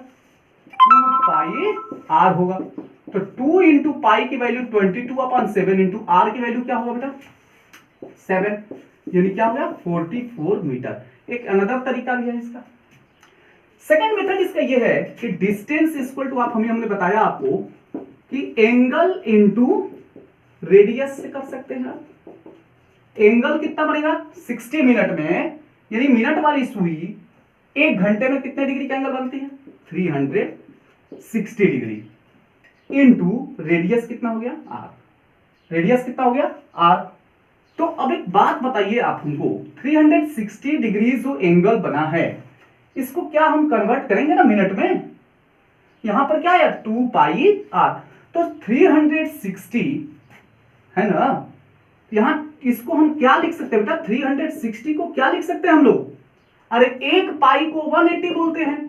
2 पाई आर होगा। तो 2 इंटू पाई की वैल्यू 22/7 इंटू आर की वैल्यू क्या होगा बेटा 7, यानी क्या हो गया 44 मीटर। एक अनदर तरीका भी है इसका। सेकेंड मेथड इसका यह है कि डिस्टेंस इक्वल टू, आप हमने बताया आपको कि एंगल इंटू रेडियस से कर सकते हैं। एंगल कितना बनेगा 60 मिनट में, यानी मिनट वाली सुई 1 घंटे में कितने डिग्री का एंगल बनती है 360 डिग्री, इंटू रेडियस कितना हो गया आर। रेडियस कितना हो गया आर। तो अब एक बात बताइए आप हमको, 360 डिग्री जो एंगल बना है इसको क्या हम कन्वर्ट करेंगे ना मिनट में, यहां पर क्या है 2 पाई आर, तो 360 है ना, यहां इसको हम क्या लिख सकते हैं बेटा 360 को क्या लिख सकते हैं हम लोग, अरे 1 पाई को 180 बोलते हैं,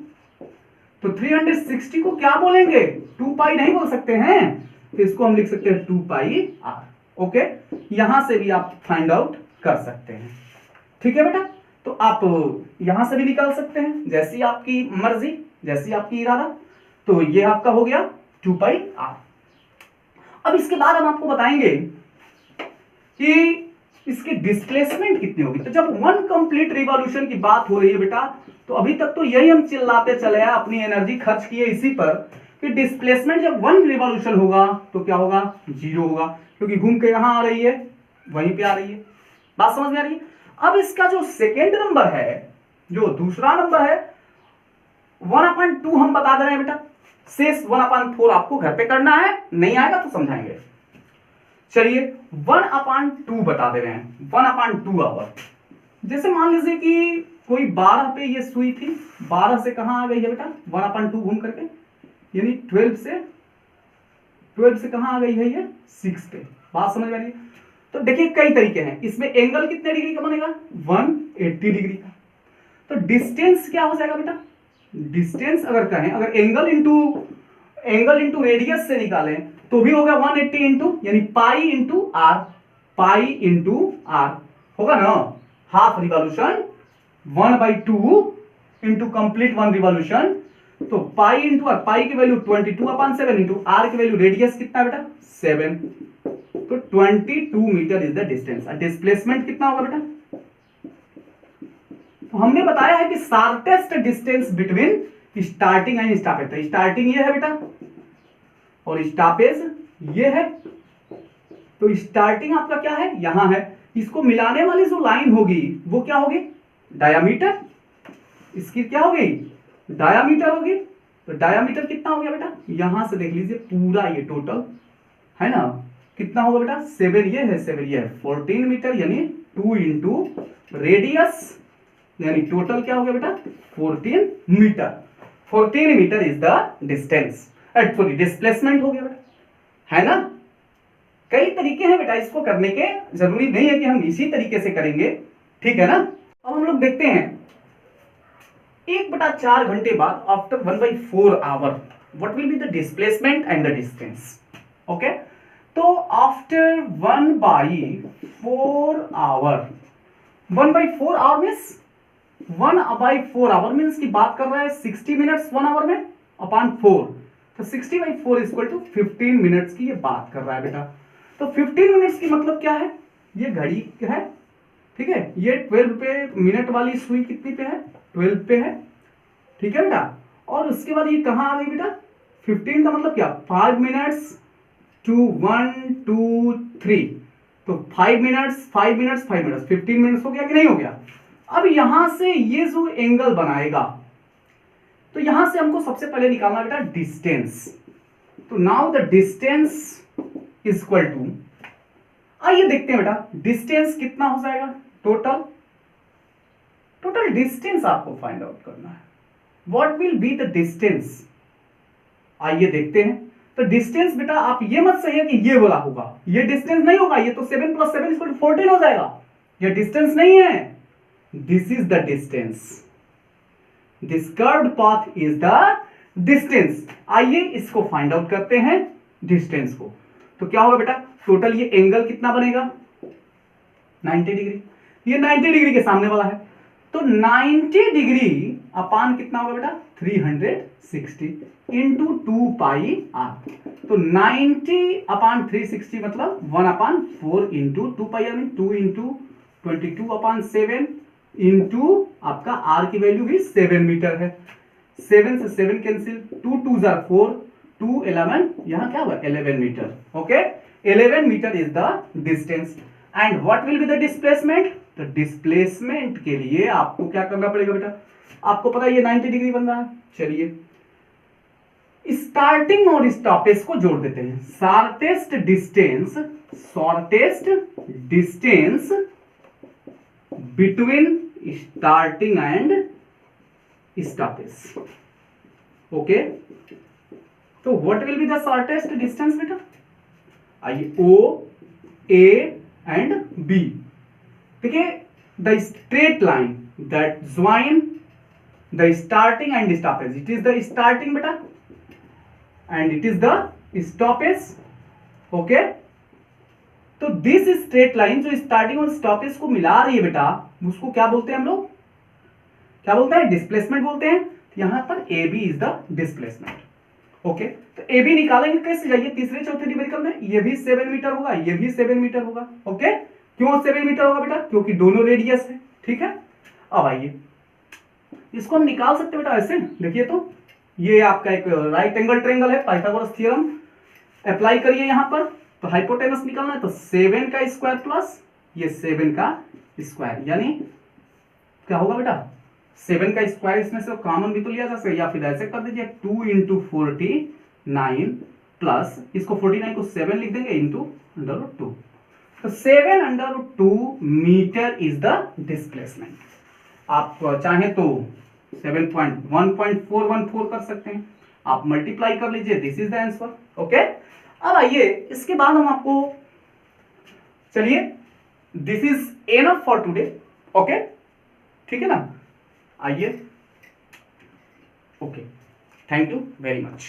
तो 360 को क्या बोलेंगे 2 पाई नहीं बोल सकते हैं, तो इसको हम लिख सकते हैं 2 पाई आर। ओके, यहां से भी आप फाइंड आउट कर सकते हैं, ठीक है बेटा। तो आप यहां से भी निकाल सकते हैं, जैसी आपकी मर्जी, जैसी आपकी इरादा। तो ये आपका हो गया 2 पाई आर। अब इसके बाद हम आपको बताएंगे कि इसकी डिस्प्लेसमेंट कितनी होगी। तो जब 1 कंप्लीट रिवॉल्यूशन की बात हो रही है बेटा, तो अभी तक तो यही हम चिल्लाते चले हैं, अपनी एनर्जी खर्च किए इसी पर कि डिस्प्लेसमेंट जब 1 रिवॉल्यूशन होगा तो क्या होगा 0 होगा, क्योंकि घूम के यहां आ रही है वहीं पे आ रही है। बात समझ में आ रही है। अब इसका जो सेकेंड नंबर है, जो दूसरा नंबर है 1/2 हम बता दे रहे हैं बेटा, शेष 1/4 आपको घर पे करना है, नहीं आएगा तो समझाएंगे। चलिए 1/2 बता दे रहे हैं, 1/2 आवर। जैसे मान लीजिए कि कोई 12 पे ये सुई थी, 12 से कहां आ गई है बेटा 1/2 घूम करके, यानी 12 से कहां आ गई है ये 6 पे। बात समझ में आ रही है। तो देखिए कई तरीके हैं, इसमें एंगल कितने डिग्री का बनेगा 180 डिग्री का। तो डिस्टेंस क्या हो जाएगा बेटा, डिस्टेंस अगर कहें, अगर एंगल इंटू रेडियस से निकालें तो भी होगा 180 इंटू, यानी pi into R, pi into R होगा ना, half revolution 1/2 into complete 1 revolution, तो पाई इंटू आर, पाई की वैल्यू 22/7 इंटू आर की वैल्यू रेडियस कितना बेटा 7, तो 22 metre is the distance. Displacement कितना होगा बेटा, तो हमने बताया है कि shortest distance between starting and stoppage. तो स्टार्टिंग ये है बेटा और स्टॉपेज ये है, तो स्टार्टिंग आपका क्या है यहां है, इसको मिलाने वाली जो लाइन होगी वो क्या होगी डायामीटर, इसकी क्या होगी डायामीटर होगी। तो डायामीटर कितना हो गया बेटा, यहां से देख लीजिए पूरा ये टोटल है ना, कितना होगा बेटा 7, ये है 7, ये है 14 मीटर, यानी 2 इंटू रेडियस, यानी टोटल क्या हो गया बेटा 14 metre. 14 metre is the distance, sorry displacement हो गया बेटा, है ना। कई तरीके हैं बेटा इसको करने के, जरूरी नहीं है कि हम इसी तरीके से करेंगे, ठीक है ना। अब हम लोग देखते हैं 1/4 घंटे बाद after 1/4 hour what will be the displacement and the distance. Okay, तो after 1/4 hour, 1/4 hour means 1/4 hour means की बात कर रहा है 60 मिनट्स 1 आवर में अपॉन 4, तो 60/4 इक्वल टू 15 मिनट्स की ये बात कर रहा है बेटा। तो 15 मिनट्स की मतलब क्या है, ये घड़ी है, ठीक है, ये 12 पे मिनट वाली सुई कितनी पे है, 12 पे है, ठीक है बेटा। और उसके बाद ये कहाँ आ गई बेटा, 15 का मतलब क्या, 5 मिनट्स टू 1 2 3, तो 5 मिनट्स 5 मिनट्स 5 मिनट्स 15 मिनट्स हो गया कि नहीं हो गया। अब यहां से ये जो एंगल बनाएगा, तो यहां से हमको सबसे पहले निकालना बेटा डिस्टेंस। तो now the distance is equal to, आइए देखते हैं बेटा डिस्टेंस कितना हो जाएगा, टोटल डिस्टेंस आपको फाइंड आउट करना है। What will be the distance, आइए देखते हैं। तो डिस्टेंस बेटा आप ये मत सही है कि ये बोला होगा, ये डिस्टेंस नहीं होगा, ये तो 7 + 7 = 14 हो जाएगा, ये डिस्टेंस नहीं है, this is the distance, this curved path is the distance. आइए इसको फाइंड आउट करते हैं डिस्टेंस को। तो क्या होगा बेटा, टोटल ये एंगल कितना बनेगा 90 डिग्री, ये 90 डिग्री के सामने वाला है, तो 90 डिग्री अपान कितना होगा बेटा 360 इंटू 2 पाई आर। तो 90 अपान 360 मतलब 1/4 into 2 pi R, 2 into 22/7 into आपका आर की वैल्यू भी 7 मीटर है, 7 से 7 कैंसिल, 2 2 जार 4, 2 11, यहां क्या हुआ 11 metre, okay 11 metre is the distance. And what will be the displacement, तो डिस्प्लेसमेंट के लिए आपको क्या करना पड़ेगा बेटा, आपको पता है ये 90 डिग्री बन रहा है, चलिए स्टार्टिंग और स्टॉपेज को जोड़ देते हैं। Shortest distance between starting and stoppage, okay. तो what will be the shortest distance बेटा, आइए ओ ए एंड बी, देखिए the straight line that join the starting and stoppage, it is the starting बेटा and it is the stoppage, okay. तो this straight line जो starting और stoppage को मिला रही है बेटा, उसको क्या बोलते हैं हम लोग, क्या बोलते हैं, डिस्प्लेसमेंट बोलते हैं। यहां पर A B is the displacement, okay. तो ए बी निकालेंगे कैसे, जाइए तीसरे चौथे न्यूमेरिकल में, ये भी 7 मीटर होगा, ये भी 7 मीटर होगा, ओके। क्यों 7 मीटर होगा बेटा, क्योंकि दोनों रेडियस है, ठीक है। अब आइए इसको हम निकाल सकते बेटा ऐसे, देखिए तो ये आपका एक राइट एंगल ट्रायंगल है, पाइथागोरस थ्योरम अप्लाई करिए यहां पर। तो हाइपोटेनस निकालना है, तो 7 का स्क्वायर प्लस ये 7 का स्क्वायर, यानी क्या होगा बेटा 7 का स्क्वायर, इसमें से कॉमन भी तो लिया जा सकता है, या फिर ऐसे कर दीजिए 2 इंटू 49 प्लस इसको 49 को 7 लिख देंगे इंटू √2, तो 7 √2 मीटर इज द डिस्प्लेसमेंट। आप चाहें तो 7.1.414 कर सकते हैं, आप मल्टीप्लाई कर लीजिए, this is the answer, okay. अब आइए इसके बाद हम आपको, चलिए this is enough for today, okay, ठीक है ना। आइए, okay, thank you very much.